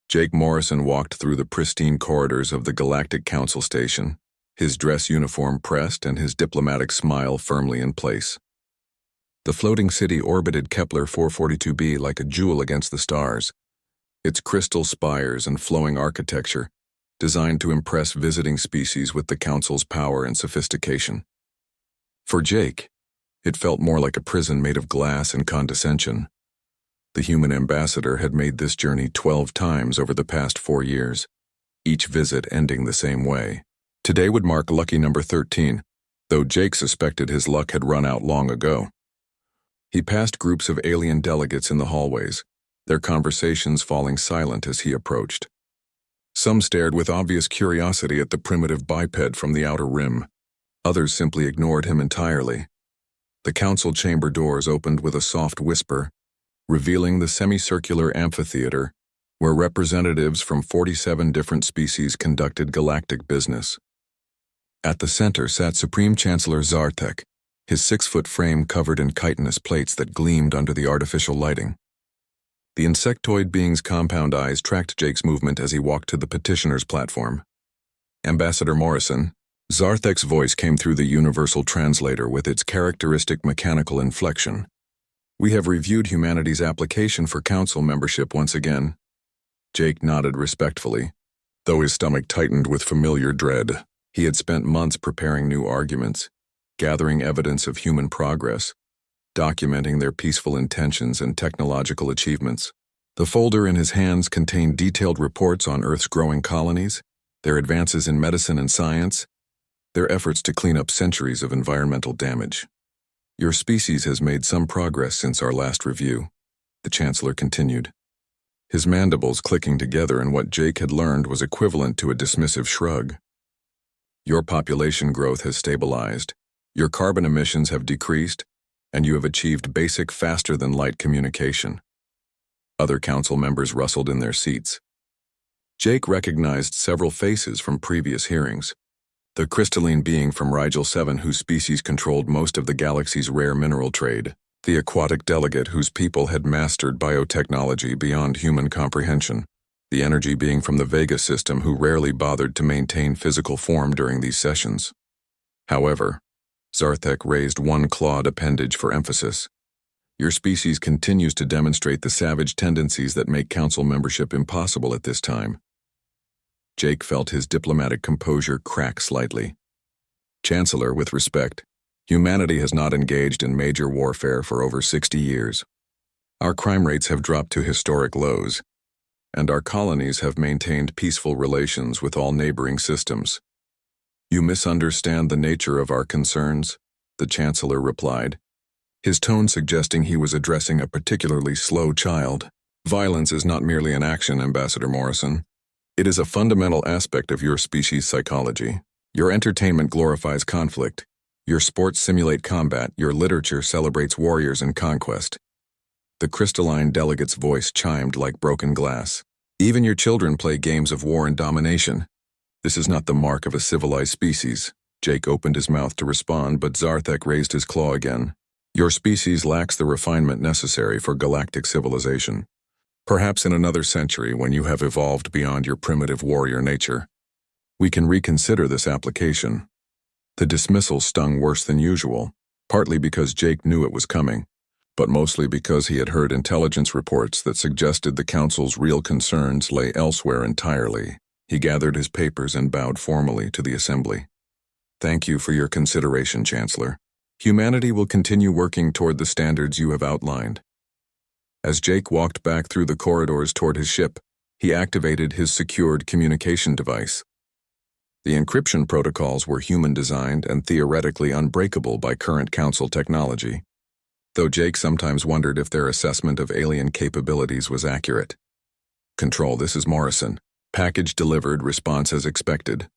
Jake Morrison walked through the pristine corridors of the Galactic Council Station, his dress uniform pressed and his diplomatic smile firmly in place. The floating city orbited Kepler 442b like a jewel against the stars, its crystal spires and flowing architecture designed to impress visiting species with the Council's power and sophistication. For Jake, it felt more like a prison made of glass and condescension. The human ambassador had made this journey 12 times over the past 4 years, each visit ending the same way. Today would mark lucky number 13, though Jake suspected his luck had run out long ago. He passed groups of alien delegates in the hallways, their conversations falling silent as he approached. Some stared with obvious curiosity at the primitive biped from the outer rim. Others simply ignored him entirely. The council chamber doors opened with a soft whisper, revealing the semicircular amphitheater where representatives from 47 different species conducted galactic business. At the center sat Supreme Chancellor Zartek, his 6-foot frame covered in chitinous plates that gleamed under the artificial lighting. The insectoid being's compound eyes tracked Jake's movement as he walked to the petitioner's platform. Ambassador Morrison, Zartek's voice came through the universal translator with its characteristic mechanical inflection. We have reviewed humanity's application for council membership once again. Jake nodded respectfully, though his stomach tightened with familiar dread. He had spent months preparing new arguments, gathering evidence of human progress, documenting their peaceful intentions and technological achievements. The folder in his hands contained detailed reports on Earth's growing colonies, their advances in medicine and science, their efforts to clean up centuries of environmental damage. Your species has made some progress since our last review, the Chancellor continued, his mandibles clicking together in what Jake had learned was equivalent to a dismissive shrug. Your population growth has stabilized, your carbon emissions have decreased, and you have achieved basic faster-than-light communication. Other council members rustled in their seats. Jake recognized several faces from previous hearings. The crystalline being from Rigel 7 whose species controlled most of the galaxy's rare mineral trade, the aquatic delegate whose people had mastered biotechnology beyond human comprehension, the energy being from the Vega system who rarely bothered to maintain physical form during these sessions. However, Zartek raised one clawed appendage for emphasis. Your species continues to demonstrate the savage tendencies that make council membership impossible at this time. Jake felt his diplomatic composure crack slightly. Chancellor, with respect, humanity has not engaged in major warfare for over 60 years. Our crime rates have dropped to historic lows, and our colonies have maintained peaceful relations with all neighboring systems. You misunderstand the nature of our concerns, the Chancellor replied, his tone suggesting he was addressing a particularly slow child. Violence is not merely an action, Ambassador Morrison. It is a fundamental aspect of your species' psychology. Your entertainment glorifies conflict. Your sports simulate combat. Your literature celebrates warriors and conquest. The crystalline delegate's voice chimed like broken glass. Even your children play games of war and domination. This is not the mark of a civilized species. Jake opened his mouth to respond, but Zartek raised his claw again. Your species lacks the refinement necessary for galactic civilization. Perhaps in another century, when you have evolved beyond your primitive warrior nature, we can reconsider this application. The dismissal stung worse than usual, partly because Jake knew it was coming, but mostly because he had heard intelligence reports that suggested the Council's real concerns lay elsewhere entirely. He gathered his papers and bowed formally to the assembly. Thank you for your consideration, Chancellor. Humanity will continue working toward the standards you have outlined. As Jake walked back through the corridors toward his ship, he activated his secured communication device. The encryption protocols were human-designed and theoretically unbreakable by current Council technology, though Jake sometimes wondered if their assessment of alien capabilities was accurate. Control, this is Morrison. Package delivered, response as expected.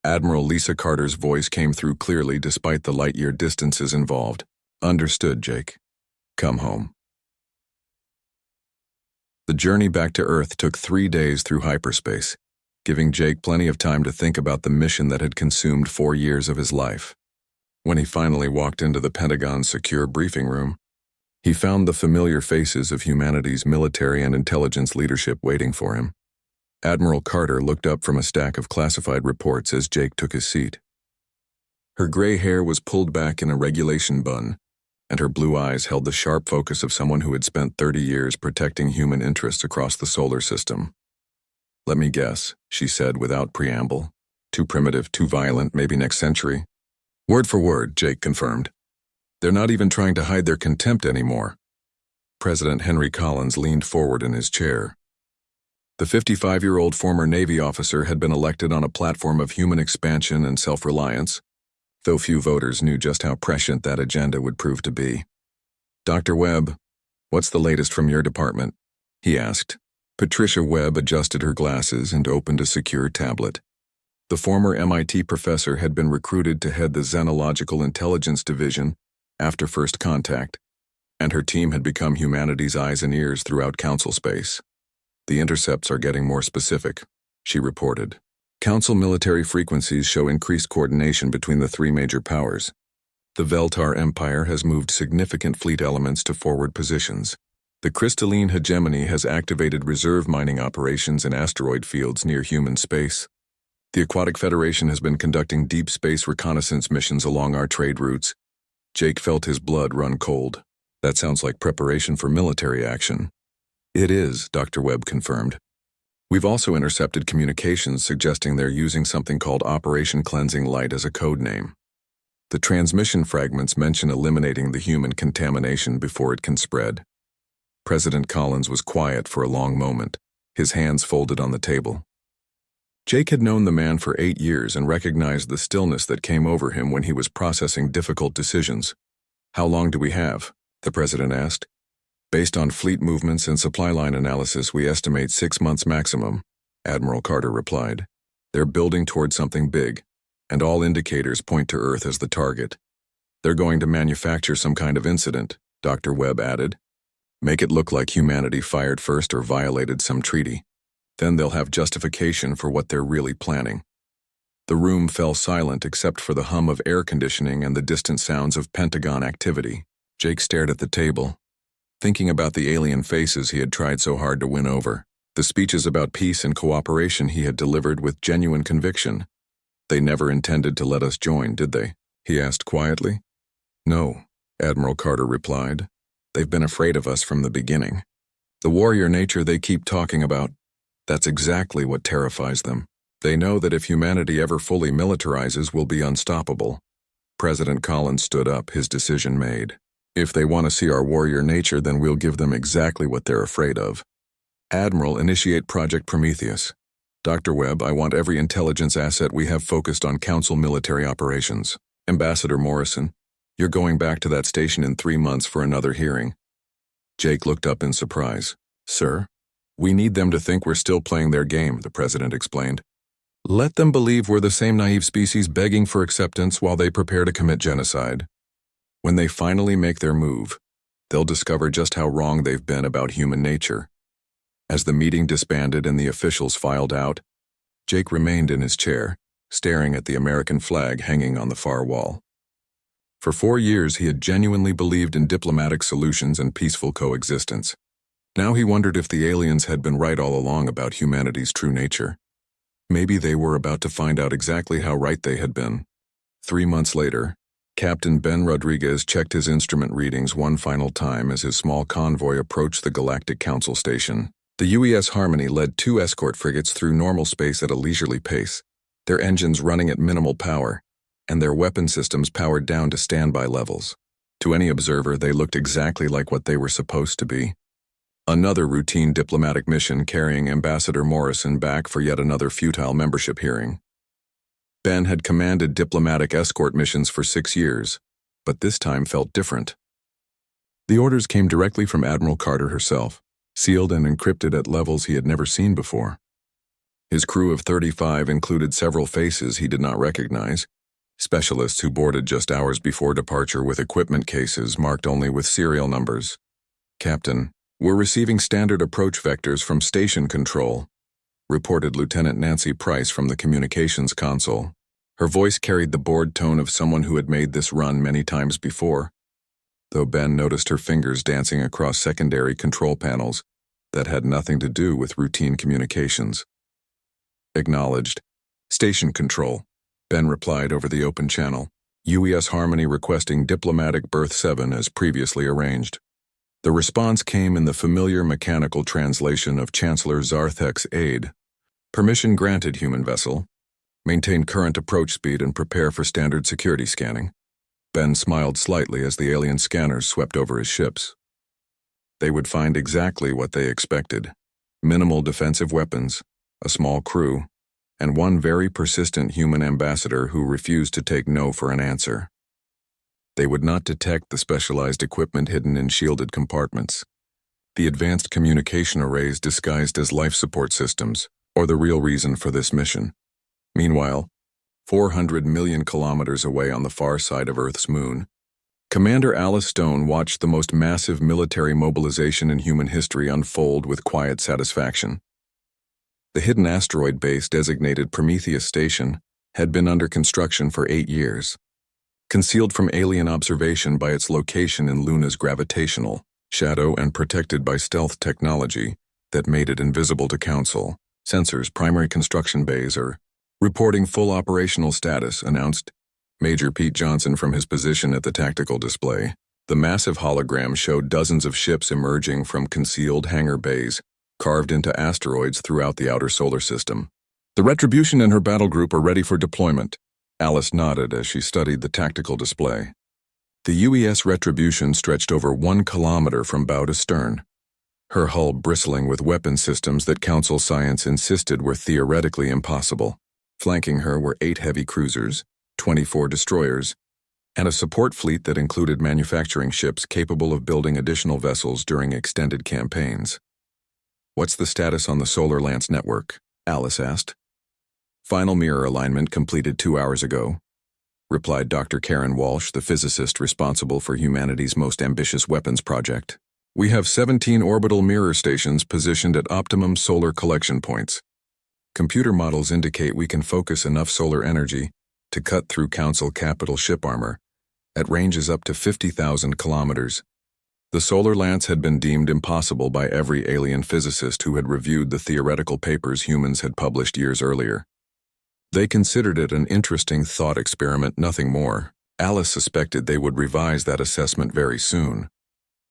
Admiral Lisa Carter's voice came through clearly despite the light-year distances involved. Understood, Jake. Come home. The journey back to Earth took 3 days through hyperspace, giving Jake plenty of time to think about the mission that had consumed 4 years of his life. When he finally walked into the Pentagon's secure briefing room, he found the familiar faces of humanity's military and intelligence leadership waiting for him. Admiral Carter looked up from a stack of classified reports as Jake took his seat. Her gray hair was pulled back in a regulation bun, and her blue eyes held the sharp focus of someone who had spent 30 years protecting human interests across the solar system. "Let me guess," she said without preamble. "Too primitive, too violent, maybe next century." "Word for word," Jake confirmed. "They're not even trying to hide their contempt anymore." President Henry Collins leaned forward in his chair. The 55-year-old former Navy officer had been elected on a platform of human expansion and self-reliance, though few voters knew just how prescient that agenda would prove to be. "Dr. Webb, what's the latest from your department?" he asked. Patricia Webb adjusted her glasses and opened a secure tablet. The former MIT professor had been recruited to head the Xenological Intelligence Division after first contact, and her team had become humanity's eyes and ears throughout Council space. "The intercepts are getting more specific," she reported. "Council military frequencies show increased coordination between the three major powers. The Veltar Empire has moved significant fleet elements to forward positions. The crystalline hegemony has activated reserve mining operations in asteroid fields near human space. The Aquatic Federation has been conducting deep space reconnaissance missions along our trade routes." Jake felt his blood run cold. "That sounds like preparation for military action." "It is," Dr. Webb confirmed. "We've also intercepted communications suggesting they're using something called Operation Cleansing Light as a code name. The transmission fragments mention eliminating the human contamination before it can spread." President Collins was quiet for a long moment, his hands folded on the table. Jake had known the man for 8 years and recognized the stillness that came over him when he was processing difficult decisions. "How long do we have?" the president asked. "Based on fleet movements and supply line analysis, we estimate 6 months maximum," Admiral Carter replied. "They're building toward something big, and all indicators point to Earth as the target. They're going to manufacture some kind of incident," Dr. Webb added. "Make it look like humanity fired first or violated some treaty. Then they'll have justification for what they're really planning." The room fell silent except for the hum of air conditioning and the distant sounds of Pentagon activity. Jake stared at the table, thinking about the alien faces he had tried so hard to win over, the speeches about peace and cooperation he had delivered with genuine conviction. "They never intended to let us join, did they?" he asked quietly. "No," Admiral Carter replied. "They've been afraid of us from the beginning. The warrior nature they keep talking about, that's exactly what terrifies them. They know that if humanity ever fully militarizes, we'll be unstoppable." President Collins stood up, his decision made. "If they want to see our warrior nature, then we'll give them exactly what they're afraid of. Admiral, initiate Project Prometheus. Dr. Webb, I want every intelligence asset we have focused on Council military operations. Ambassador Morrison, you're going back to that station in 3 months for another hearing." Jake looked up in surprise. "Sir? We need them to think we're still playing their game," the president explained. "Let them believe we're the same naive species begging for acceptance while they prepare to commit genocide. When they finally make their move, they'll discover just how wrong they've been about human nature." As the meeting disbanded and the officials filed out, Jake remained in his chair, staring at the American flag hanging on the far wall. For 4 years he had genuinely believed in diplomatic solutions and peaceful coexistence. Now he wondered if the aliens had been right all along about humanity's true nature. Maybe they were about to find out exactly how right they had been. 3 months later, Captain Ben Rodriguez checked his instrument readings one final time as his small convoy approached the Galactic Council station. The UES Harmony led 2 escort frigates through normal space at a leisurely pace, their engines running at minimal power, and their weapon systems powered down to standby levels. To any observer, they looked exactly like what they were supposed to be. Another routine diplomatic mission carrying Ambassador Morrison back for yet another futile membership hearing. Ben had commanded diplomatic escort missions for 6 years, but this time felt different. The orders came directly from Admiral Carter herself, sealed and encrypted at levels he had never seen before. His crew of 35 included several faces he did not recognize, specialists who boarded just hours before departure with equipment cases marked only with serial numbers. "Captain, we're receiving standard approach vectors from Station Control," reported Lieutenant Nancy Price from the communications console. Her voice carried the bored tone of someone who had made this run many times before, though Ben noticed her fingers dancing across secondary control panels that had nothing to do with routine communications. Acknowledged. Station control. Ben replied over the open channel. UES Harmony requesting diplomatic berth 7 as previously arranged. The response came in the familiar mechanical translation of Chancellor Zarthek's aide. Permission granted, human vessel. Maintain current approach speed and prepare for standard security scanning. Ben smiled slightly as the alien scanners swept over his ships. They would find exactly what they expected. Minimal defensive weapons, a small crew, and one very persistent human ambassador who refused to take no for an answer. They would not detect the specialized equipment hidden in shielded compartments, the advanced communication arrays disguised as life support systems, or the real reason for this mission. Meanwhile, 400 million kilometers away on the far side of Earth's moon, Commander Alice Stone watched the most massive military mobilization in human history unfold with quiet satisfaction. The hidden asteroid base designated Prometheus Station had been under construction for 8 years, concealed from alien observation by its location in Luna's gravitational shadow and protected by stealth technology that made it invisible to Council. Sensors, primary construction bays are reporting full operational status, announced Major Pete Johnson from his position at the tactical display. The massive hologram showed dozens of ships emerging from concealed hangar bays, carved into asteroids throughout the outer solar system. The Retribution and her battle group are ready for deployment. Alice nodded as she studied the tactical display. The UES Retribution stretched over 1 kilometer from bow to stern, her hull bristling with weapon systems that Council science insisted were theoretically impossible. Flanking her were 8 heavy cruisers, 24 destroyers, and a support fleet that included manufacturing ships capable of building additional vessels during extended campaigns. "What's the status on the Solar Lance network?" Alice asked. "Final mirror alignment completed 2 hours ago," replied Dr. Karen Walsh, the physicist responsible for humanity's most ambitious weapons project. "We have 17 orbital mirror stations positioned at optimum solar collection points. Computer models indicate we can focus enough solar energy to cut through Council capital ship armor at ranges up to 50,000 kilometers. The Solar Lance had been deemed impossible by every alien physicist who had reviewed the theoretical papers humans had published years earlier. They considered it an interesting thought experiment, nothing more. Alice suspected they would revise that assessment very soon.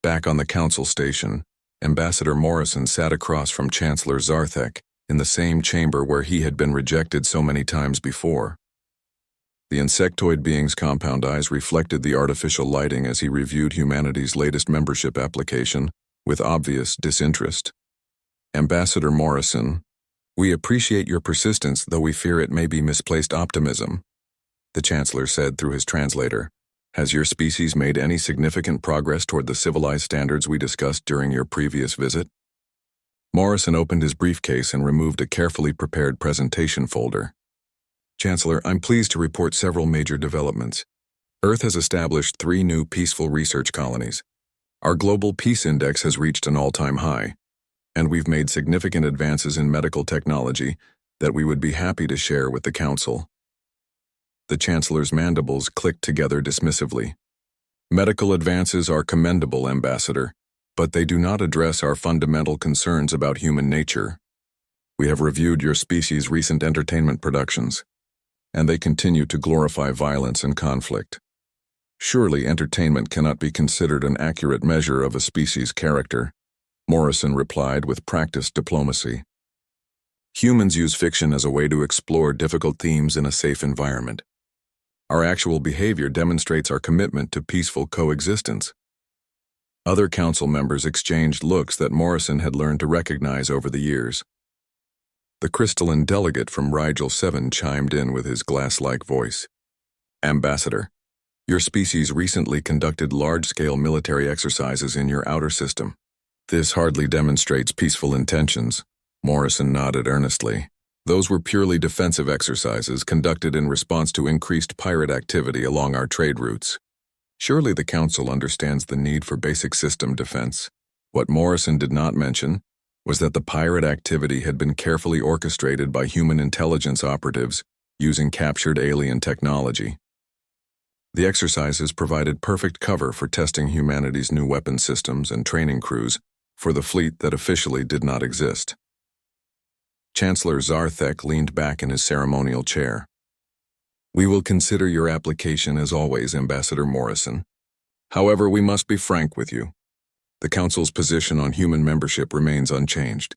Back on the Council station, Ambassador Morrison sat across from Chancellor Zarthek in the same chamber where he had been rejected so many times before. The insectoid being's compound eyes reflected the artificial lighting as he reviewed humanity's latest membership application with obvious disinterest. "Ambassador Morrison, we appreciate your persistence, though we fear it may be misplaced optimism," the Chancellor said through his translator. "Has your species made any significant progress toward the civilized standards we discussed during your previous visit?" Morrison opened his briefcase and removed a carefully prepared presentation folder. "Chancellor, I'm pleased to report several major developments. Earth has established 3 new peaceful research colonies. Our global peace index has reached an all-time high, and we've made significant advances in medical technology that we would be happy to share with the Council." The Chancellor's mandibles clicked together dismissively. "Medical advances are commendable, Ambassador, but they do not address our fundamental concerns about human nature. We have reviewed your species' recent entertainment productions, and they continue to glorify violence and conflict. Surely entertainment cannot be considered an accurate measure of a species' character," Morrison replied with practiced diplomacy. "Humans use fiction as a way to explore difficult themes in a safe environment. Our actual behavior demonstrates our commitment to peaceful coexistence." Other Council members exchanged looks that Morrison had learned to recognize over the years. The crystalline delegate from Rigel 7 chimed in with his glass-like voice. "Ambassador, your species recently conducted large-scale military exercises in your outer system. This hardly demonstrates peaceful intentions." Morrison nodded earnestly. "Those were purely defensive exercises conducted in response to increased pirate activity along our trade routes. Surely the Council understands the need for basic system defense." What Morrison did not mention was that the pirate activity had been carefully orchestrated by human intelligence operatives using captured alien technology. The exercises provided perfect cover for testing humanity's new weapon systems and training crews for the fleet that officially did not exist. Chancellor Zarthek leaned back in his ceremonial chair. "We will consider your application as always, Ambassador Morrison. However, we must be frank with you. The Council's position on human membership remains unchanged.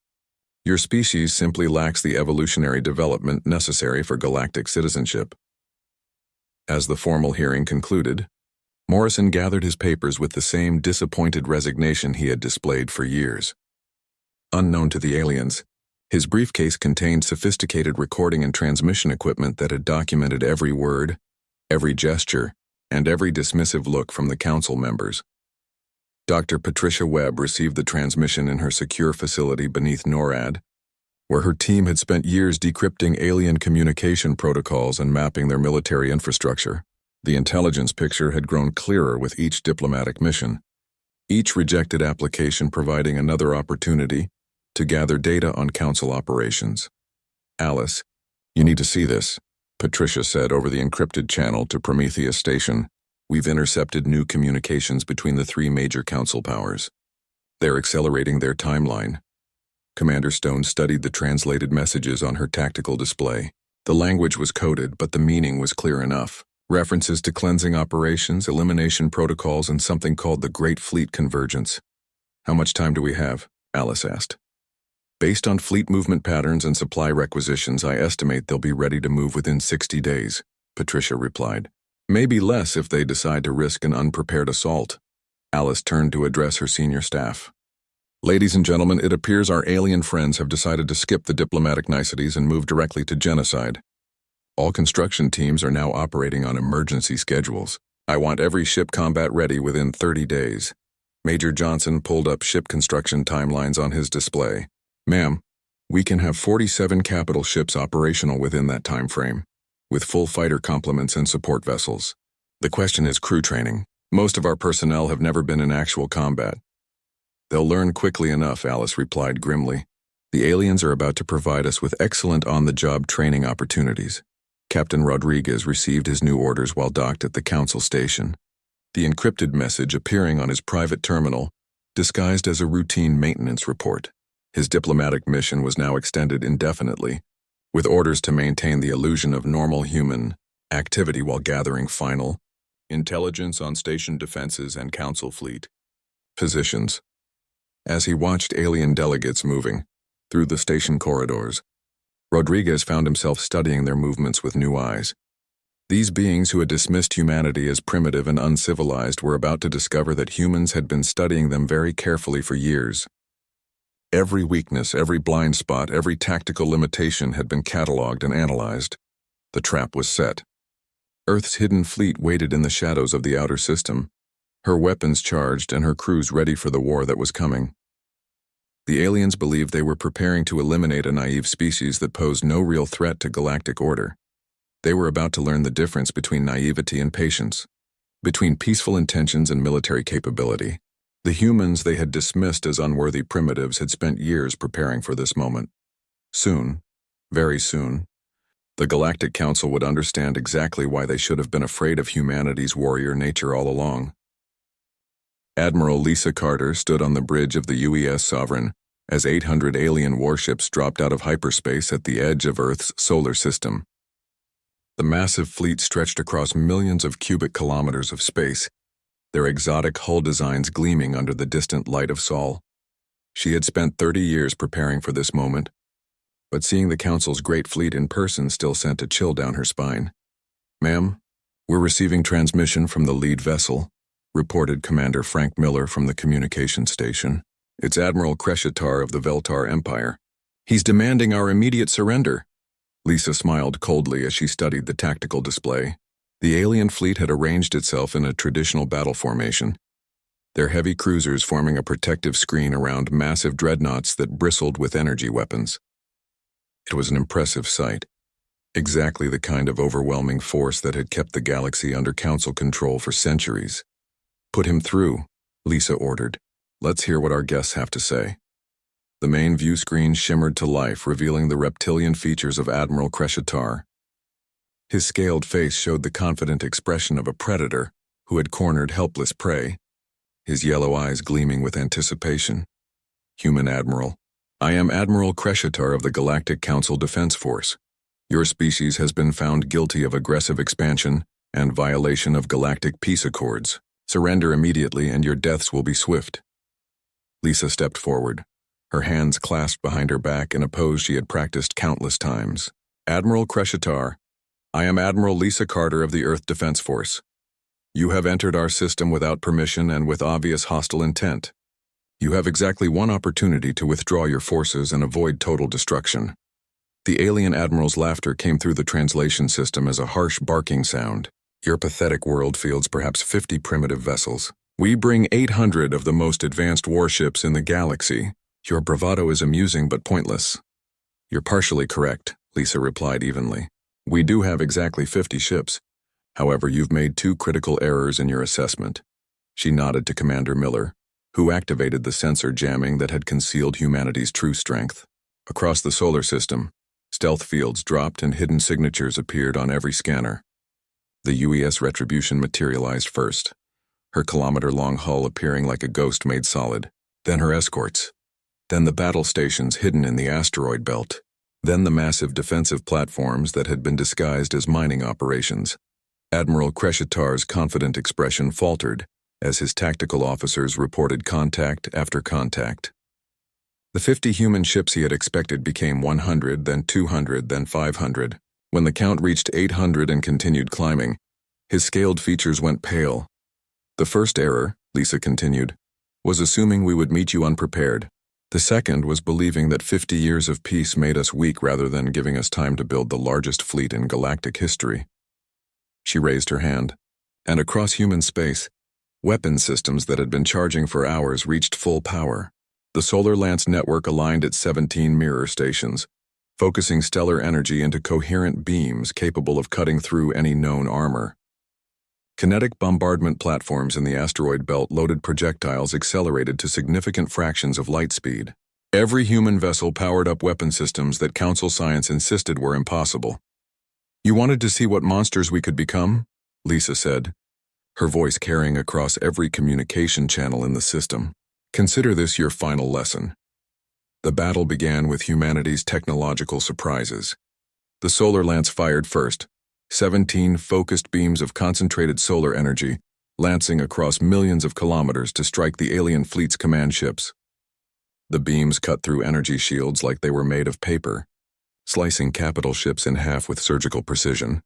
Your species simply lacks the evolutionary development necessary for galactic citizenship." As the formal hearing concluded, Morrison gathered his papers with the same disappointed resignation he had displayed for years. Unknown to the aliens, his briefcase contained sophisticated recording and transmission equipment that had documented every word, every gesture, and every dismissive look from the council members. Dr. Patricia Webb received the transmission in her secure facility beneath NORAD, where her team had spent years decrypting alien communication protocols and mapping their military infrastructure. The intelligence picture had grown clearer with each diplomatic mission, each rejected application providing another opportunity to gather data on council operations. "Alice, you need to see this," Patricia said over the encrypted channel to Prometheus Station. "We've intercepted new communications between the three major council powers. They're accelerating their timeline." Commander Stone studied the translated messages on her tactical display. The language was coded, but the meaning was clear enough. References to cleansing operations, elimination protocols, and something called the Great Fleet Convergence. "How much time do we have?" Alice asked. "Based on fleet movement patterns and supply requisitions, I estimate they'll be ready to move within 60 days, Patricia replied. "Maybe less if they decide to risk an unprepared assault." Alice turned to address her senior staff. "Ladies and gentlemen, it appears our alien friends have decided to skip the diplomatic niceties and move directly to genocide. All construction teams are now operating on emergency schedules. I want every ship combat ready within 30 days. Major Johnson pulled up ship construction timelines on his display. "Ma'am, we can have 47 capital ships operational within that time frame, with full fighter complements and support vessels. The question is crew training. Most of our personnel have never been in actual combat." "They'll learn quickly enough," Alice replied grimly. "The aliens are about to provide us with excellent on-the-job training opportunities." Captain Rodriguez received his new orders while docked at the council station. The encrypted message appearing on his private terminal, disguised as a routine maintenance report. His diplomatic mission was now extended indefinitely, with orders to maintain the illusion of normal human activity while gathering final intelligence on station defenses and council fleet positions. As he watched alien delegates moving through the station corridors, Rodriguez found himself studying their movements with new eyes. These beings who had dismissed humanity as primitive and uncivilized were about to discover that humans had been studying them very carefully for years. Every weakness, every blind spot, every tactical limitation had been catalogued and analyzed. The trap was set. Earth's hidden fleet waited in the shadows of the outer system, her weapons charged and her crews ready for the war that was coming. The aliens believed they were preparing to eliminate a naive species that posed no real threat to galactic order. They were about to learn the difference between naivety and patience, between peaceful intentions and military capability. The humans they had dismissed as unworthy primitives had spent years preparing for this moment. Soon, very soon, the Galactic Council would understand exactly why they should have been afraid of humanity's warrior nature all along. Admiral Lisa Carter stood on the bridge of the UES Sovereign as 800 alien warships dropped out of hyperspace at the edge of Earth's solar system. The massive fleet stretched across millions of cubic kilometers of space, their exotic hull designs gleaming under the distant light of Sol. She had spent 30 years preparing for this moment, but seeing the Council's great fleet in person still sent a chill down her spine. "Ma'am, we're receiving transmission from the lead vessel," reported Commander Frank Miller from the communication station. "It's Admiral Kreshitar of the Veltar Empire. He's demanding our immediate surrender." Lisa smiled coldly as she studied the tactical display. The alien fleet had arranged itself in a traditional battle formation, their heavy cruisers forming a protective screen around massive dreadnoughts that bristled with energy weapons. It was an impressive sight, exactly the kind of overwhelming force that had kept the galaxy under council control for centuries. "Put him through," Lisa ordered. "Let's hear what our guests have to say." The main view screen shimmered to life, revealing the reptilian features of Admiral Kreshitar. His scaled face showed the confident expression of a predator who had cornered helpless prey, his yellow eyes gleaming with anticipation. "Human Admiral, I am Admiral Kreshitar of the Galactic Council Defense Force. Your species has been found guilty of aggressive expansion and violation of galactic peace accords. Surrender immediately and your deaths will be swift. Lisa stepped forward, her hands clasped behind her back in a pose she had practiced countless times. Admiral Kreshitar, I am Admiral Lisa Carter of the Earth Defense Force. You have entered our system without permission and with obvious hostile intent. You have exactly one opportunity to withdraw your forces and avoid total destruction. The alien admiral's laughter came through the translation system as a harsh barking sound. Your pathetic world fields perhaps 50 primitive vessels. We bring 800 of the most advanced warships in the galaxy. Your bravado is amusing but pointless. You're partially correct, Lisa replied evenly. We do have exactly 50 ships. However, you've made 2 critical errors in your assessment. She nodded to Commander Miller, who activated the sensor jamming that had concealed humanity's true strength. Across the solar system, stealth fields dropped and hidden signatures appeared on every scanner. The UES Retribution materialized first, her kilometer-long hull appearing like a ghost made solid. Then her escorts. Then the battle stations hidden in the asteroid belt. Then the massive defensive platforms that had been disguised as mining operations. Admiral Kreshitar's confident expression faltered as his tactical officers reported contact after contact. The 50 human ships he had expected became 100, then 200, then 500. When the count reached 800 and continued climbing, his scaled features went pale. The first error, Lisa continued, was assuming we would meet you unprepared. The second was believing that 50 years of peace made us weak rather than giving us time to build the largest fleet in galactic history. She raised her hand, and across human space, weapon systems that had been charging for hours reached full power. The Solar Lance network aligned at 17 mirror stations, focusing stellar energy into coherent beams capable of cutting through any known armor. Kinetic bombardment platforms in the asteroid belt loaded projectiles accelerated to significant fractions of light speed. Every human vessel powered up weapon systems that Council science insisted were impossible. You wanted to see what monsters we could become? Lisa said, her voice carrying across every communication channel in the system. Consider this your final lesson. The battle began with humanity's technological surprises. The Solar Lance fired first, 17 focused beams of concentrated solar energy, lancing across millions of kilometers to strike the alien fleet's command ships. The beams cut through energy shields like they were made of paper, slicing capital ships in half with surgical precision.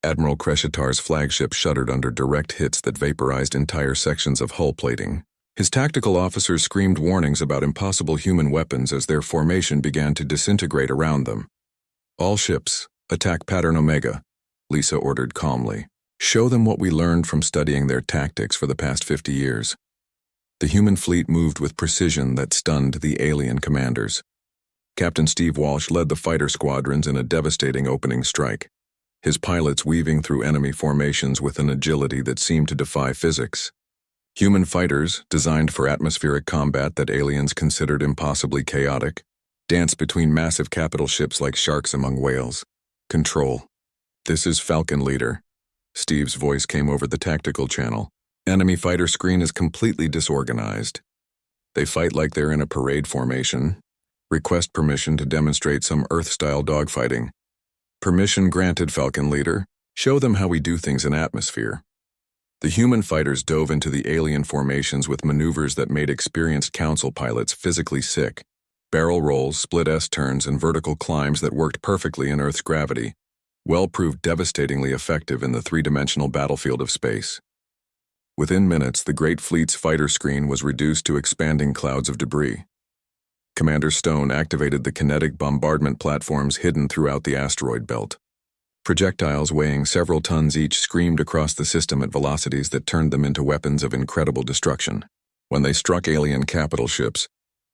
Admiral Kreshitar's flagship shuddered under direct hits that vaporized entire sections of hull plating. His tactical officers screamed warnings about impossible human weapons as their formation began to disintegrate around them. All ships, attack pattern Omega, Lisa ordered calmly. Show them what we learned from studying their tactics for the past 50 years. The human fleet moved with precision that stunned the alien commanders. Captain Steve Walsh led the fighter squadrons in a devastating opening strike, his pilots weaving through enemy formations with an agility that seemed to defy physics. Human fighters, designed for atmospheric combat that aliens considered impossibly chaotic, danced between massive capital ships like sharks among whales. Control. This is Falcon Leader. Steve's voice came over the tactical channel. Enemy fighter screen is completely disorganized. They fight like they're in a parade formation. Request permission to demonstrate some Earth-style dogfighting. Permission granted, Falcon Leader. Show them how we do things in atmosphere. The human fighters dove into the alien formations with maneuvers that made experienced Council pilots physically sick. Barrel rolls, split S-turns, and vertical climbs that worked perfectly in Earth's gravity, proved devastatingly effective in the three-dimensional battlefield of space. Within minutes, the Great Fleet's fighter screen was reduced to expanding clouds of debris. Commander Stone activated the kinetic bombardment platforms hidden throughout the asteroid belt. Projectiles weighing several tons each screamed across the system at velocities that turned them into weapons of incredible destruction. When they struck alien capital ships,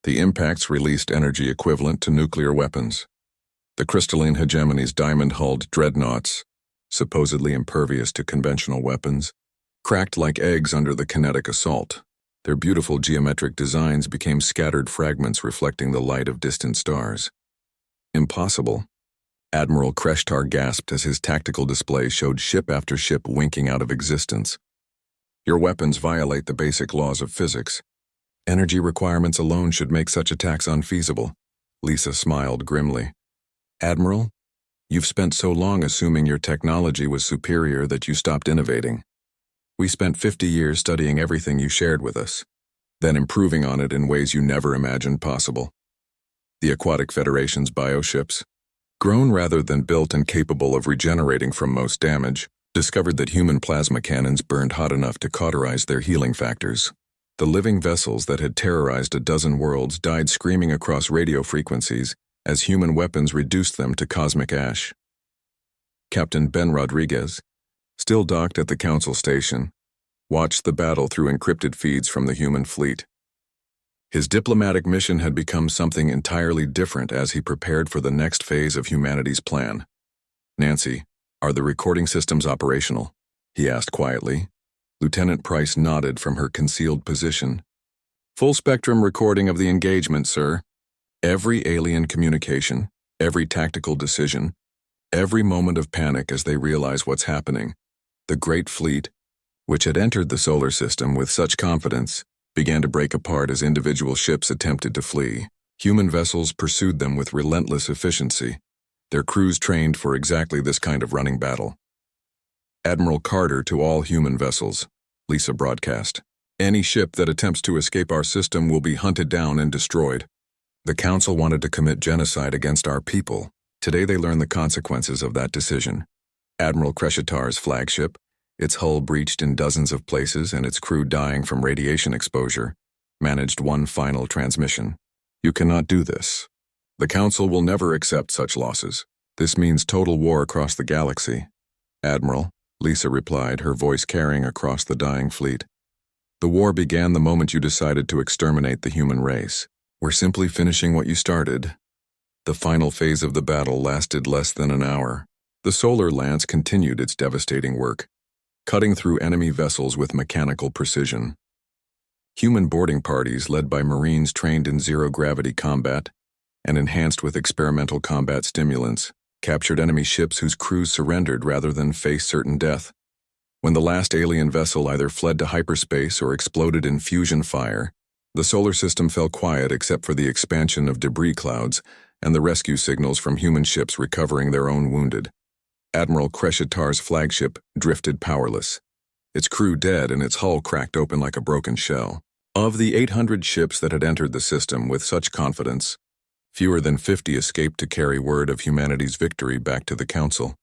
the impacts released energy equivalent to nuclear weapons. The crystalline hegemony's diamond-hulled dreadnoughts, supposedly impervious to conventional weapons, cracked like eggs under the kinetic assault. Their beautiful geometric designs became scattered fragments reflecting the light of distant stars. Impossible. Admiral Kreshitar gasped as his tactical display showed ship after ship winking out of existence. Your weapons violate the basic laws of physics. Energy requirements alone should make such attacks unfeasible. Lisa smiled grimly. Admiral, you've spent so long assuming your technology was superior that you stopped innovating. We spent 50 years studying everything you shared with us, then improving on it in ways you never imagined possible. The Aquatic Federation's bioships, grown rather than built and capable of regenerating from most damage, discovered that human plasma cannons burned hot enough to cauterize their healing factors. The living vessels that had terrorized a dozen worlds died screaming across radio frequencies as human weapons reduced them to cosmic ash. Captain Ben Rodriguez, still docked at the Council station, watched the battle through encrypted feeds from the human fleet. His diplomatic mission had become something entirely different as he prepared for the next phase of humanity's plan. Nancy, are the recording systems operational? He asked quietly. Lieutenant Price nodded from her concealed position. Full spectrum recording of the engagement, sir. Every alien communication, every tactical decision, every moment of panic as they realize what's happening. The Great Fleet, which had entered the solar system with such confidence, began to break apart as individual ships attempted to flee. Human vessels pursued them with relentless efficiency, their crews trained for exactly this kind of running battle. Admiral Carter to all human vessels, Lisa broadcast. Any ship that attempts to escape our system will be hunted down and destroyed. The Council wanted to commit genocide against our people. Today they learned the consequences of that decision. Admiral Crescitar's flagship, its hull breached in dozens of places and its crew dying from radiation exposure, managed one final transmission. You cannot do this. The Council will never accept such losses. This means total war across the galaxy. Admiral, Lisa replied, her voice carrying across the dying fleet. The war began the moment you decided to exterminate the human race. We're simply finishing what you started. The final phase of the battle lasted less than an hour. The solar lance continued its devastating work, cutting through enemy vessels with mechanical precision. Human boarding parties led by Marines trained in zero-gravity combat and enhanced with experimental combat stimulants captured enemy ships whose crews surrendered rather than face certain death. When the last alien vessel either fled to hyperspace or exploded in fusion fire, the solar system fell quiet except for the expansion of debris clouds and the rescue signals from human ships recovering their own wounded. Admiral Crescitar's flagship drifted powerless, its crew dead and its hull cracked open like a broken shell. Of the 800 ships that had entered the system with such confidence, fewer than 50 escaped to carry word of humanity's victory back to the Council.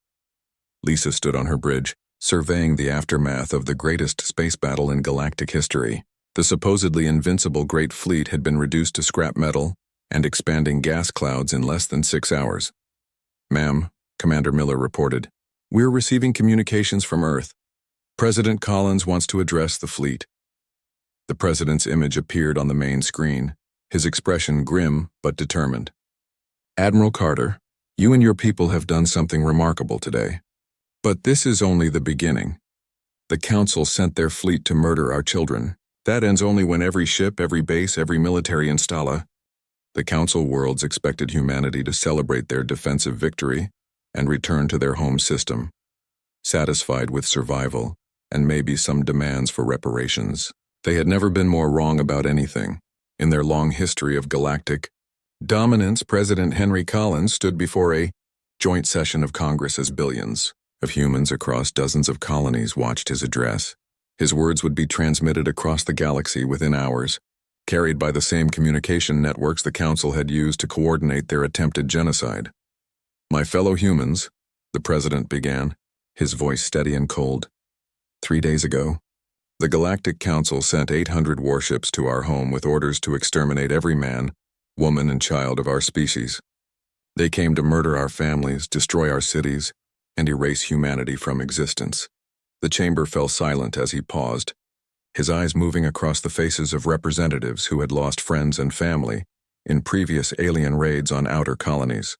Lisa stood on her bridge, surveying the aftermath of the greatest space battle in galactic history. The supposedly invincible Great Fleet had been reduced to scrap metal and expanding gas clouds in less than 6 hours. Ma'am, Commander Miller reported, we're receiving communications from Earth. President Collins wants to address the fleet. The president's image appeared on the main screen, his expression grim but determined. Admiral Carter, you and your people have done something remarkable today. But this is only the beginning. The Council sent their fleet to murder our children. That ends only when every ship, every base, every military installa. The Council worlds expected humanity to celebrate their defensive victory and return to their home system, satisfied with survival and maybe some demands for reparations. They had never been more wrong about anything. In their long history of galactic dominance, President Henry Collins stood before a joint session of Congress as billions of humans across dozens of colonies watched his address. His words would be transmitted across the galaxy within hours, carried by the same communication networks the Council had used to coordinate their attempted genocide. My fellow humans, the President began, his voice steady and cold. 3 days ago, the Galactic Council sent 800 warships to our home with orders to exterminate every man, woman, and child of our species. They came to murder our families, destroy our cities, and erase humanity from existence. The chamber fell silent as he paused, his eyes moving across the faces of representatives who had lost friends and family in previous alien raids on outer colonies.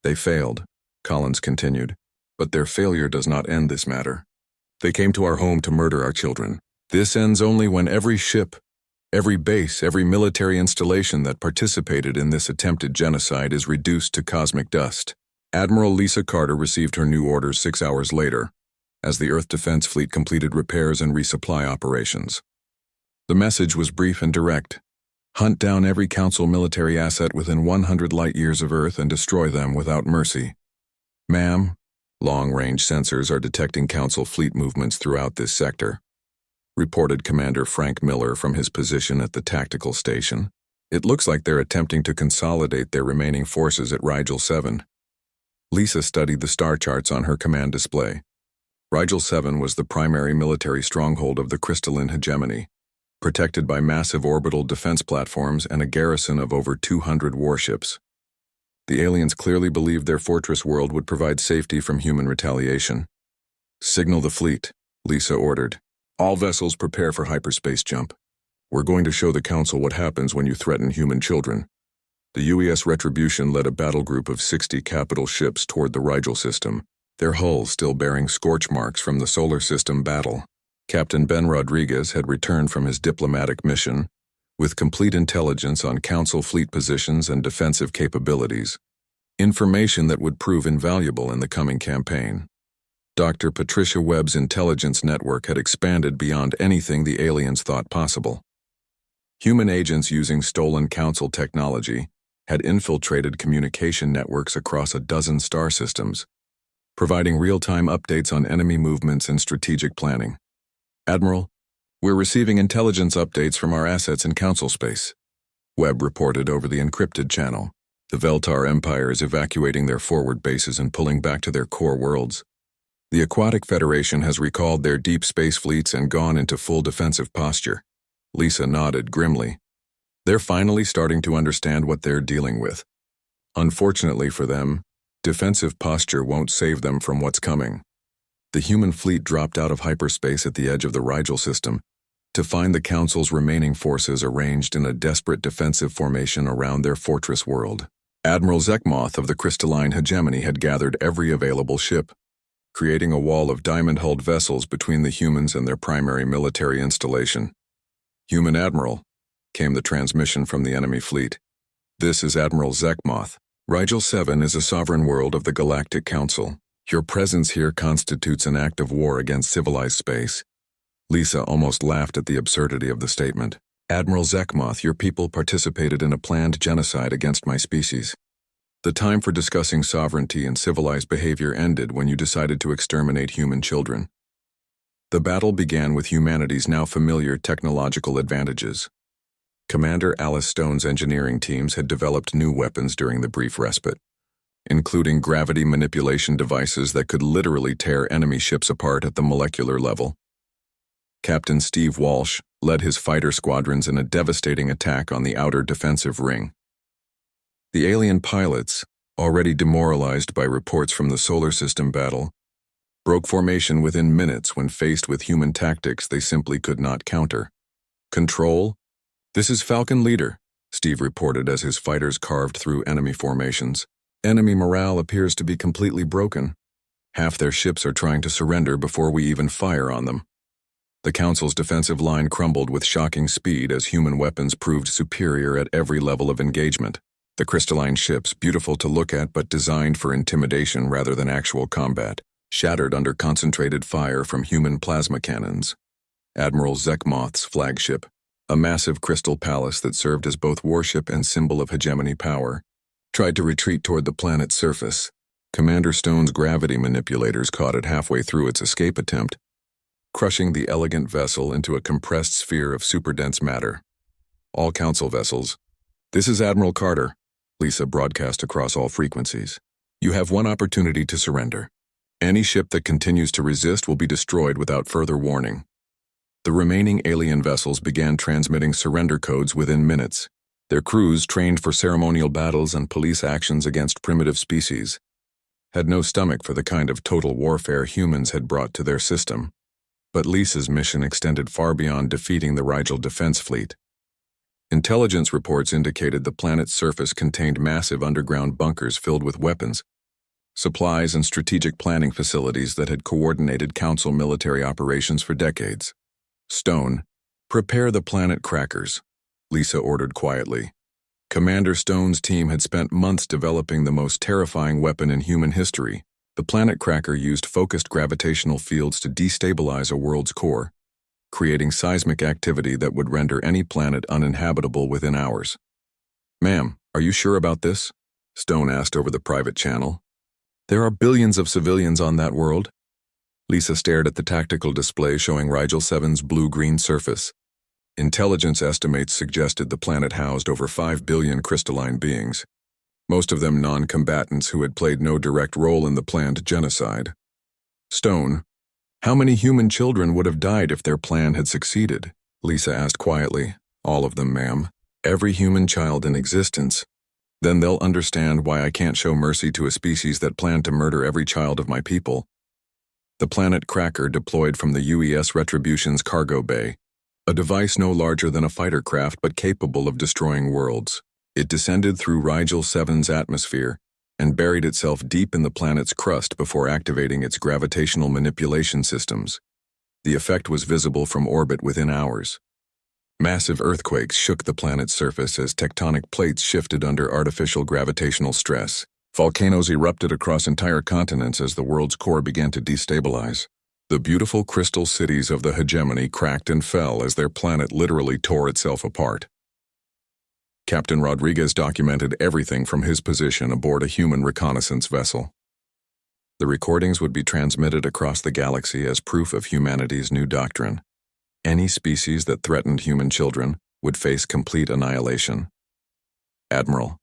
They failed, Collins continued, but their failure does not end this matter. They came to our home to murder our children. This ends only when every ship, every base, every military installation that participated in this attempted genocide is reduced to cosmic dust. Admiral Lisa Carter received her new orders 6 hours later, as the Earth Defense Fleet completed repairs and resupply operations. The message was brief and direct. Hunt down every Council military asset within 100 light-years of Earth and destroy them without mercy. Ma'am, long-range sensors are detecting Council fleet movements throughout this sector, reported Commander Frank Miller from his position at the tactical station. It looks like they're attempting to consolidate their remaining forces at Rigel 7. Lisa studied the star charts on her command display. Rigel 7 was the primary military stronghold of the crystalline hegemony, protected by massive orbital defense platforms and a garrison of over 200 warships. The aliens clearly believed their fortress world would provide safety from human retaliation. Signal the fleet, Lisa ordered. All vessels prepare for hyperspace jump. We're going to show the Council what happens when you threaten human children. The UES Retribution led a battle group of 60 capital ships toward the Rigel system, their hulls still bearing scorch marks from the solar system battle. Captain Ben Rodriguez had returned from his diplomatic mission, with complete intelligence on Council fleet positions and defensive capabilities, information that would prove invaluable in the coming campaign. Dr. Patricia Webb's intelligence network had expanded beyond anything the aliens thought possible. Human agents using stolen Council technology had infiltrated communication networks across a dozen star systems, providing real-time updates on enemy movements and strategic planning. Admiral, we're receiving intelligence updates from our assets in Council space, Webb reported over the encrypted channel. The Veltar Empire is evacuating their forward bases and pulling back to their core worlds. The Aquatic Federation has recalled their deep space fleets and gone into full defensive posture. Lisa nodded grimly. They're finally starting to understand what they're dealing with. Unfortunately for them, defensive posture won't save them from what's coming. The human fleet dropped out of hyperspace at the edge of the Rigel system to find the Council's remaining forces arranged in a desperate defensive formation around their fortress world. Admiral Zekmoth of the crystalline hegemony had gathered every available ship, creating a wall of diamond-hulled vessels between the humans and their primary military installation. Human Admiral, came the transmission from the enemy fleet. This is Admiral Zekmoth. Rigel 7 is a sovereign world of the Galactic Council. Your presence here constitutes an act of war against civilized space. Lisa almost laughed at the absurdity of the statement. Admiral Zekmoth, your people participated in a planned genocide against my species. The time for discussing sovereignty and civilized behavior ended when you decided to exterminate human children. The battle began with humanity's now familiar technological advantages. Commander Alice Stone's engineering teams had developed new weapons during the brief respite, including gravity manipulation devices that could literally tear enemy ships apart at the molecular level. Captain Steve Walsh led his fighter squadrons in a devastating attack on the outer defensive ring. The alien pilots, already demoralized by reports from the solar system battle, broke formation within minutes when faced with human tactics they simply could not counter. Control? This is Falcon Leader, Steve reported as his fighters carved through enemy formations. Enemy morale appears to be completely broken. Half their ships are trying to surrender before we even fire on them. The Council's defensive line crumbled with shocking speed as human weapons proved superior at every level of engagement. The crystalline ships, beautiful to look at but designed for intimidation rather than actual combat, shattered under concentrated fire from human plasma cannons. Admiral Zekmoth's flagship, a massive crystal palace that served as both warship and symbol of hegemony power, tried to retreat toward the planet's surface. Commander Stone's gravity manipulators caught it halfway through its escape attempt, crushing the elegant vessel into a compressed sphere of superdense matter. All Council vessels. This is Admiral Carter, Lisa broadcast across all frequencies. You have one opportunity to surrender. Any ship that continues to resist will be destroyed without further warning. The remaining alien vessels began transmitting surrender codes within minutes. Their crews, trained for ceremonial battles and police actions against primitive species, had no stomach for the kind of total warfare humans had brought to their system. But Lisa's mission extended far beyond defeating the Rigel defense fleet. Intelligence reports indicated the planet's surface contained massive underground bunkers filled with weapons, supplies, and strategic planning facilities that had coordinated Council military operations for decades. Stone, prepare the planet crackers, Lisa ordered quietly. Commander Stone's team had spent months developing the most terrifying weapon in human history. The planet cracker used focused gravitational fields to destabilize a world's core, creating seismic activity that would render any planet uninhabitable within hours. "Ma'am, are you sure about this?" Stone asked over the private channel. "There are billions of civilians on that world." Lisa stared at the tactical display showing Rigel 7's blue-green surface. Intelligence estimates suggested the planet housed over 5 billion crystalline beings, most of them non-combatants who had played no direct role in the planned genocide. "Stone, how many human children would have died if their plan had succeeded?" Lisa asked quietly. "All of them, ma'am. Every human child in existence. Then they'll understand why I can't show mercy to a species that planned to murder every child of my people." The planet Cracker deployed from the UES Retribution's cargo bay, a device no larger than a fighter craft but capable of destroying worlds. It descended through Rigel 7's atmosphere and buried itself deep in the planet's crust before activating its gravitational manipulation systems. The effect was visible from orbit within hours. Massive earthquakes shook the planet's surface as tectonic plates shifted under artificial gravitational stress. Volcanoes erupted across entire continents as the world's core began to destabilize. The beautiful crystal cities of the hegemony cracked and fell as their planet literally tore itself apart. Captain Rodriguez documented everything from his position aboard a human reconnaissance vessel. The recordings would be transmitted across the galaxy as proof of humanity's new doctrine. Any species that threatened human children would face complete annihilation. "Admiral,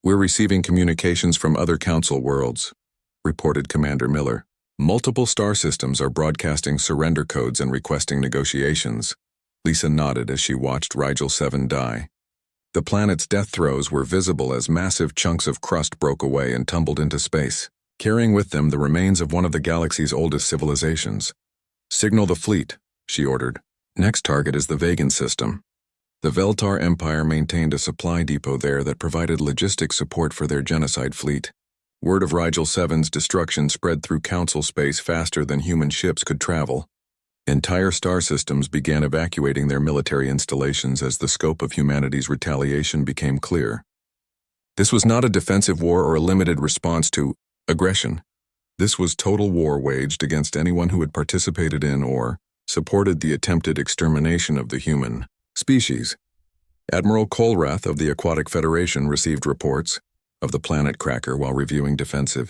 we're receiving communications from other Council worlds," reported Commander Miller. "Multiple star systems are broadcasting surrender codes and requesting negotiations." Lisa nodded as she watched Rigel 7 die. The planet's death throes were visible as massive chunks of crust broke away and tumbled into space, carrying with them the remains of one of the galaxy's oldest civilizations. "Signal the fleet," she ordered. "Next target is the Vagan system." The Veltar Empire maintained a supply depot there that provided logistic support for their genocide fleet. Word of Rigel 7's destruction spread through Council space faster than human ships could travel. Entire star systems began evacuating their military installations as the scope of humanity's retaliation became clear. This was not a defensive war or a limited response to aggression. This was total war waged against anyone who had participated in or supported the attempted extermination of the human species. Admiral Colrath of the Aquatic Federation received reports of the planet Cracker while reviewing defensive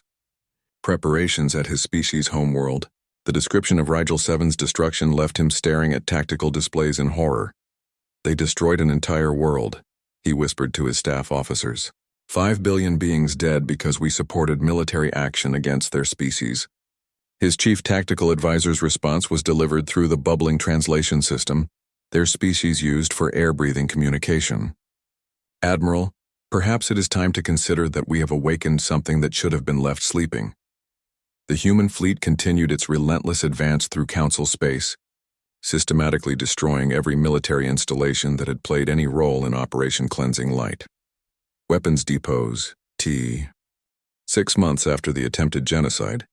preparations at his species' homeworld. The description of Rigel 7's destruction left him staring at tactical displays in horror. "They destroyed an entire world," he whispered to his staff officers. 5 billion beings dead because we supported military action against their species." His chief tactical advisor's response was delivered through the bubbling translation system their species used for air-breathing communication. "Admiral, perhaps it is time to consider that we have awakened something that should have been left sleeping." The human fleet continued its relentless advance through Council space, systematically destroying every military installation that had played any role in Operation Cleansing Light. Weapons depots, 6 months after the attempted genocide,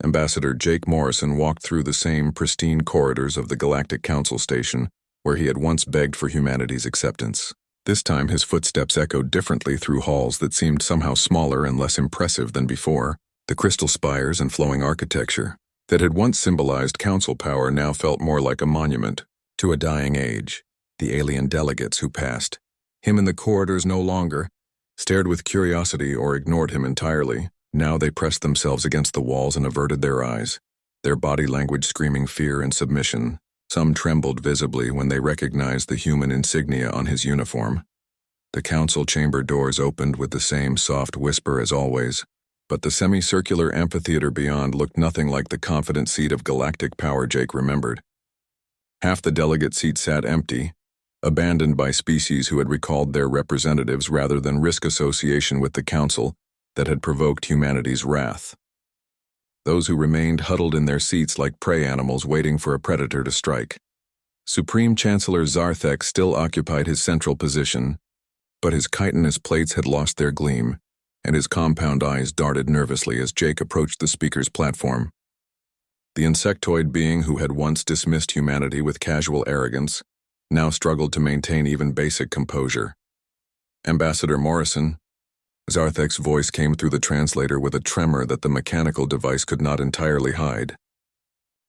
Ambassador Jake Morrison walked through the same pristine corridors of the Galactic Council Station where he had once begged for humanity's acceptance. This time his footsteps echoed differently through halls that seemed somehow smaller and less impressive than before. The crystal spires and flowing architecture that had once symbolized council power now felt more like a monument to a dying age. The alien delegates who passed him in the corridors no longer stared with curiosity or ignored him entirely. Now they pressed themselves against the walls and averted their eyes, their body language screaming fear and submission. Some trembled visibly when they recognized the human insignia on his uniform. The council chamber doors opened with the same soft whisper as always, but the semicircular amphitheater beyond looked nothing like the confident seat of galactic power Jake remembered. Half the delegate seat sat empty, abandoned by species who had recalled their representatives rather than risk association with the council that had provoked humanity's wrath. Those who remained huddled in their seats like prey animals waiting for a predator to strike. Supreme Chancellor Zarthek still occupied his central position, but his chitinous plates had lost their gleam, and his compound eyes darted nervously as Jake approached the speaker's platform. The insectoid being who had once dismissed humanity with casual arrogance now struggled to maintain even basic composure. "Ambassador Morrison," Zarthek's voice came through the translator with a tremor that the mechanical device could not entirely hide.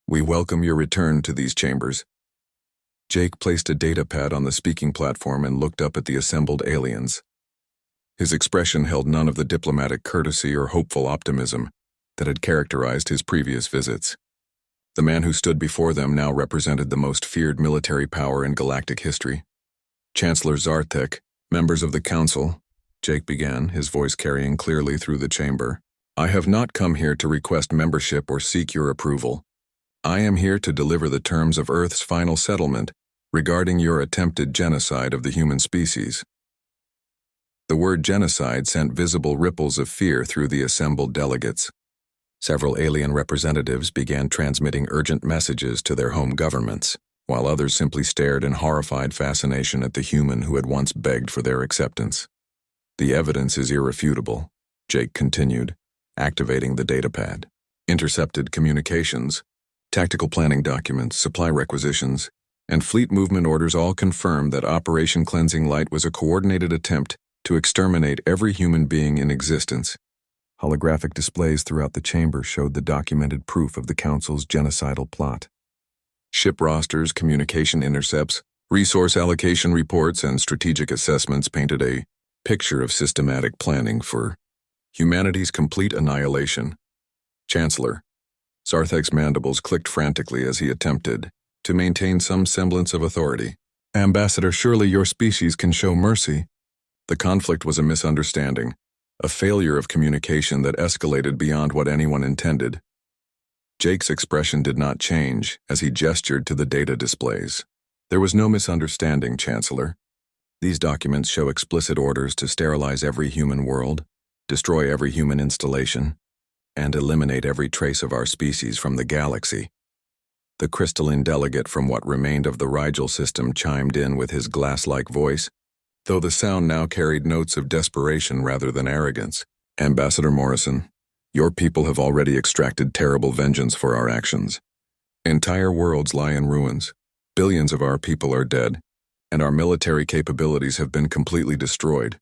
"We welcome your return to these chambers. Jake placed a datapad on the speaking platform and looked up at the assembled aliens. His expression held none of the diplomatic courtesy or hopeful optimism that had characterized his previous visits. The man who stood before them now represented the most feared military power in galactic history. Chancellor Zarthek, members of the Council, Jake began, his voice carrying clearly through the chamber. I have not come here to request membership or seek your approval. I am here to deliver the terms of Earth's final settlement regarding your attempted genocide of the human species. The word genocide sent visible ripples of fear through the assembled delegates. Several alien representatives began transmitting urgent messages to their home governments, while others simply stared in horrified fascination at the human who had once begged for their acceptance. The evidence is irrefutable, Jake continued, activating the datapad. Intercepted communications, tactical planning documents, supply requisitions, and fleet movement orders all confirm that Operation Cleansing Light was a coordinated attempt to exterminate every human being in existence. Holographic displays throughout the chamber showed the documented proof of the Council's genocidal plot. Ship rosters, communication intercepts, resource allocation reports, and strategic assessments painted a picture of systematic planning for humanity's complete annihilation. Chancellor, Zarthek's mandibles clicked frantically as he attempted to maintain some semblance of authority. Ambassador, surely your species can show mercy. The conflict was a misunderstanding, a failure of communication that escalated beyond what anyone intended. Jake's expression did not change as he gestured to the data displays. There was no misunderstanding, Chancellor. These documents show explicit orders to sterilize every human world, destroy every human installation, and eliminate every trace of our species from the galaxy. The crystalline delegate from what remained of the Rigel system chimed in with his glass-like voice, though the sound now carried notes of desperation rather than arrogance. Ambassador Morrison, your people have already extracted terrible vengeance for our actions. Entire worlds lie in ruins. Billions of our people are dead, and our military capabilities have been completely destroyed.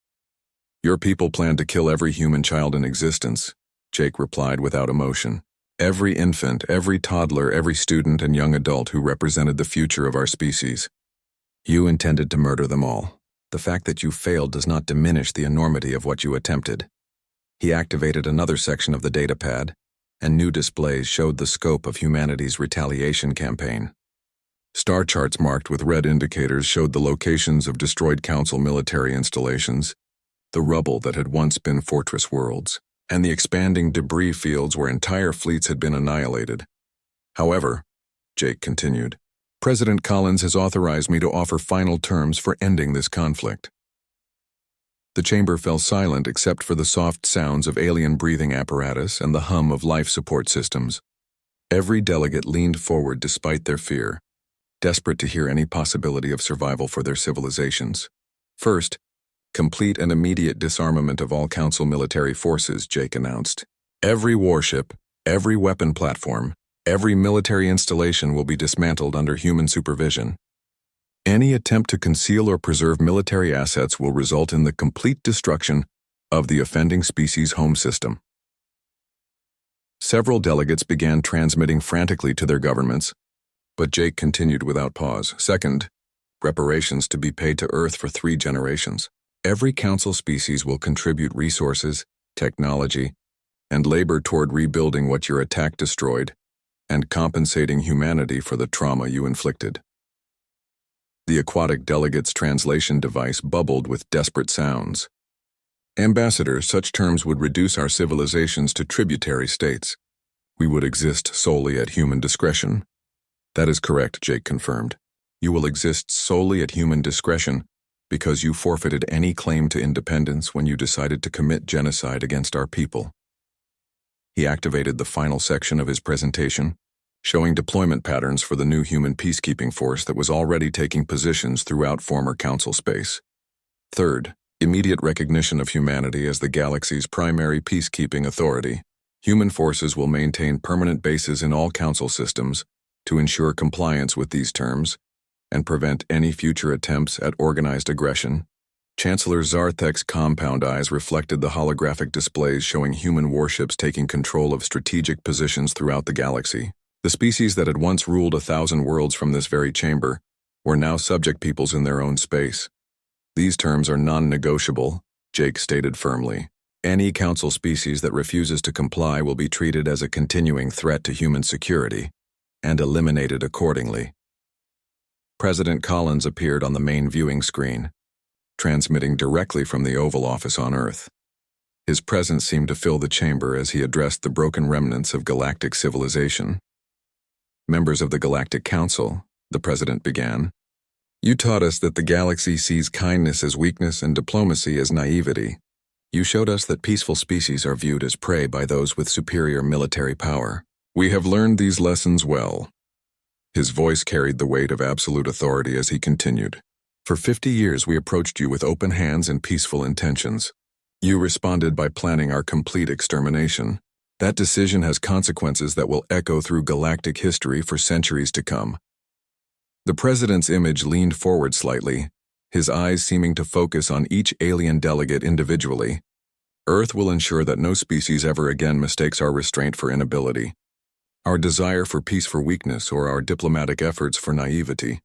Your people plan to kill every human child in existence, Jake replied without emotion. Every infant, every toddler, every student and young adult who represented the future of our species. You intended to murder them all. The fact that you failed does not diminish the enormity of what you attempted. He activated another section of the datapad, and new displays showed the scope of humanity's retaliation campaign. Star charts marked with red indicators showed the locations of destroyed Council military installations, the rubble that had once been fortress worlds, and the expanding debris fields where entire fleets had been annihilated. However, Jake continued, President Collins has authorized me to offer final terms for ending this conflict. The chamber fell silent except for the soft sounds of alien breathing apparatus and the hum of life support systems. Every delegate leaned forward despite their fear, desperate to hear any possibility of survival for their civilizations. First, complete and immediate disarmament of all Council military forces, Jake announced. Every warship, every weapon platform, every military installation will be dismantled under human supervision. Any attempt to conceal or preserve military assets will result in the complete destruction of the offending species' home system. Several delegates began transmitting frantically to their governments, but Jake continued without pause. Second, reparations to be paid to Earth for 3 generations. Every Council species will contribute resources, technology, and labor toward rebuilding what your attack destroyed, and compensating humanity for the trauma you inflicted. The aquatic delegate's translation device bubbled with desperate sounds. Ambassador, such terms would reduce our civilizations to tributary states. We would exist solely at human discretion. That is correct, Jake confirmed. You will exist solely at human discretion because you forfeited any claim to independence when you decided to commit genocide against our people. He activated the final section of his presentation, showing deployment patterns for the new human peacekeeping force that was already taking positions throughout former Council space. Third, immediate recognition of humanity as the galaxy's primary peacekeeping authority. Human forces will maintain permanent bases in all Council systems to ensure compliance with these terms and prevent any future attempts at organized aggression. Chancellor Zarthek's compound eyes reflected the holographic displays showing human warships taking control of strategic positions throughout the galaxy. The species that had once ruled 1,000 worlds from this very chamber were now subject peoples in their own space. These terms are non-negotiable, Jake stated firmly. Any council species that refuses to comply will be treated as a continuing threat to human security and eliminated accordingly. President Collins appeared on the main viewing screen, transmitting directly from the Oval Office on Earth. His presence seemed to fill the chamber as he addressed the broken remnants of galactic civilization. Members of the Galactic Council, the President began, you taught us that the galaxy sees kindness as weakness and diplomacy as naivety. You showed us that peaceful species are viewed as prey by those with superior military power. We have learned these lessons well. His voice carried the weight of absolute authority as he continued. For 50 years we approached you with open hands and peaceful intentions. You responded by planning our complete extermination. That decision has consequences that will echo through galactic history for centuries to come. The President's image leaned forward slightly, his eyes seeming to focus on each alien delegate individually. Earth will ensure that no species ever again mistakes our restraint for inability, our desire for peace for weakness, or our diplomatic efforts for naivety.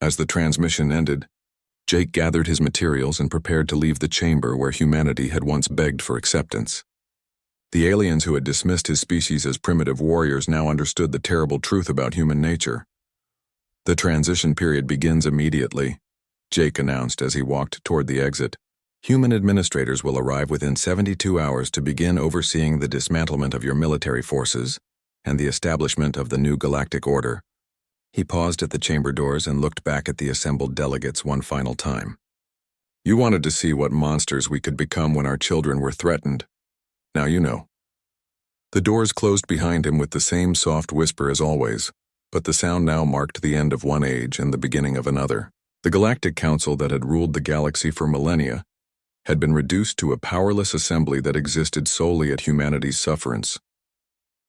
As the transmission ended, Jake gathered his materials and prepared to leave the chamber where humanity had once begged for acceptance. The aliens who had dismissed his species as primitive warriors now understood the terrible truth about human nature. The transition period begins immediately, Jake announced as he walked toward the exit. Human administrators will arrive within 72 hours to begin overseeing the dismantlement of your military forces and the establishment of the new galactic order. He paused at the chamber doors and looked back at the assembled delegates one final time. You wanted to see what monsters we could become when our children were threatened. Now you know. The doors closed behind him with the same soft whisper as always, but the sound now marked the end of one age and the beginning of another. The Galactic Council that had ruled the galaxy for millennia had been reduced to a powerless assembly that existed solely at humanity's sufferance.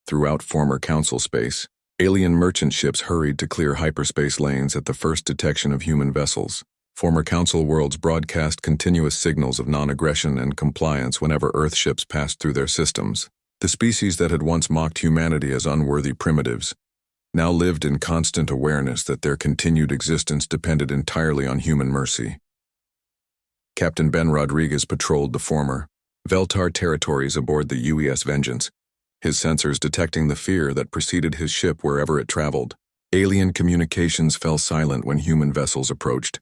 Throughout former council space, alien merchant ships hurried to clear hyperspace lanes at the first detection of human vessels. Former council worlds broadcast continuous signals of non-aggression and compliance whenever Earth ships passed through their systems. The species that had once mocked humanity as unworthy primitives now lived in constant awareness that their continued existence depended entirely on human mercy. Captain Ben Rodriguez patrolled the former Veltar territories aboard the UES Vengeance, his sensors detecting the fear that preceded his ship wherever it traveled. Alien communications fell silent when human vessels approached,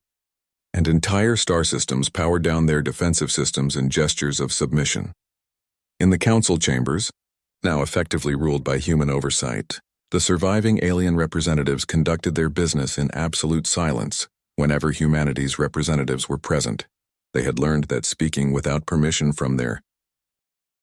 and entire star systems powered down their defensive systems in gestures of submission. In the council chambers, now effectively ruled by human oversight, the surviving alien representatives conducted their business in absolute silence whenever humanity's representatives were present. They had learned that speaking without permission from their